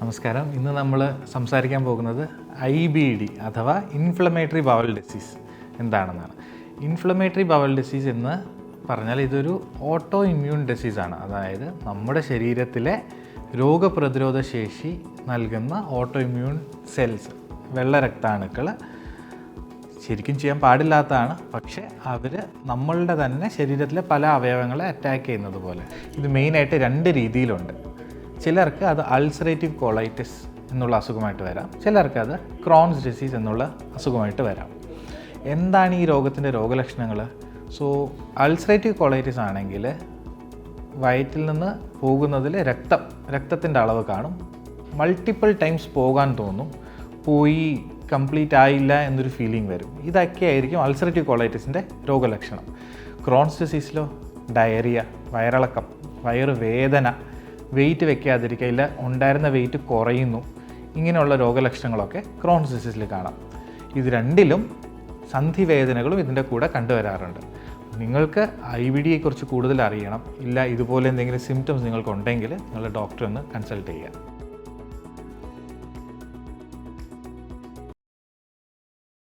നമസ്കാരം. ഇന്ന് നമ്മൾ സംസാരിക്കാൻ പോകുന്നത് IBD അഥവാ ഇൻഫ്ലമേറ്ററി ബവൽ ഡിസീസ് എന്താണെന്നാണ്. ഇൻഫ്ലമേറ്ററി ബവൽ ഡിസീസ് എന്ന് പറഞ്ഞാൽ ഇതൊരു ഓട്ടോ ഇമ്മ്യൂൺ ഡിസീസാണ്. അതായത് നമ്മുടെ ശരീരത്തിലെ രോഗപ്രതിരോധ ശേഷി നൽകുന്ന ഓട്ടോ ഇമ്മ്യൂൺ സെൽസ്, വെള്ള രക്താണുക്കൾ ശരിക്കും ചെയ്യാൻ പാടില്ലാത്തതാണ്. പക്ഷേ അവർ നമ്മളുടെ തന്നെ ശരീരത്തിലെ പല അവയവങ്ങളെ അറ്റാക്ക് ചെയ്യുന്നത് പോലെ. ഇത് മെയിനായിട്ട് 2 രീതിയിലുണ്ട്. ചിലർക്ക് അത് അൾസറേറ്റീവ് കോളൈറ്റിസ് എന്നുള്ള അസുഖമായിട്ട് വരാം, ചിലർക്ക് അത് ക്രോൺസ് ഡിസീസ് എന്നുള്ള അസുഖമായിട്ട് വരാം. എന്താണ് ഈ രോഗത്തിൻ്റെ രോഗലക്ഷണങ്ങൾ? സോ അൾസറേറ്റീവ് കോളൈറ്റിസ് ആണെങ്കിൽ വയറ്റിൽ നിന്ന് പോകുന്നതിൽ രക്തത്തിൻ്റെ അളവ് കാണും. മൾട്ടിപ്പിൾ ടൈംസ് പോകാൻ തോന്നും, പോയി കംപ്ലീറ്റ് ആയില്ല എന്നൊരു ഫീലിംഗ് വരും. ഇതൊക്കെ ആയിരിക്കും അൾസറേറ്റീവ് കോളൈറ്റിസിൻ്റെ രോഗലക്ഷണം. ക്രോൺസ് ഡിസീസിലോ ഡയറിയ, വയറിളക്കം, വയറുവേദന, വെയിറ്റ് വെക്കാതിരിക്കുക, ഇല്ല ഉണ്ടായിരുന്ന വെയിറ്റ് കുറയുന്നു, ഇങ്ങനെയുള്ള രോഗലക്ഷണങ്ങളൊക്കെ ക്രോൺസ് ഡിസീസിൽ കാണാം. ഇത് രണ്ടിലും സന്ധിവേദനകളും ഇതിൻ്റെ കൂടെ കണ്ടുവരാറുണ്ട്. നിങ്ങൾക്ക് IBDയെക്കുറിച്ച് കൂടുതൽ അറിയണം, ഇല്ല ഇതുപോലെ എന്തെങ്കിലും സിംറ്റംസ് നിങ്ങൾക്കുണ്ടെങ്കിൽ നിങ്ങളുടെ ഡോക്ടറെ ഒന്ന് കൺസൾട്ട് ചെയ്യുക.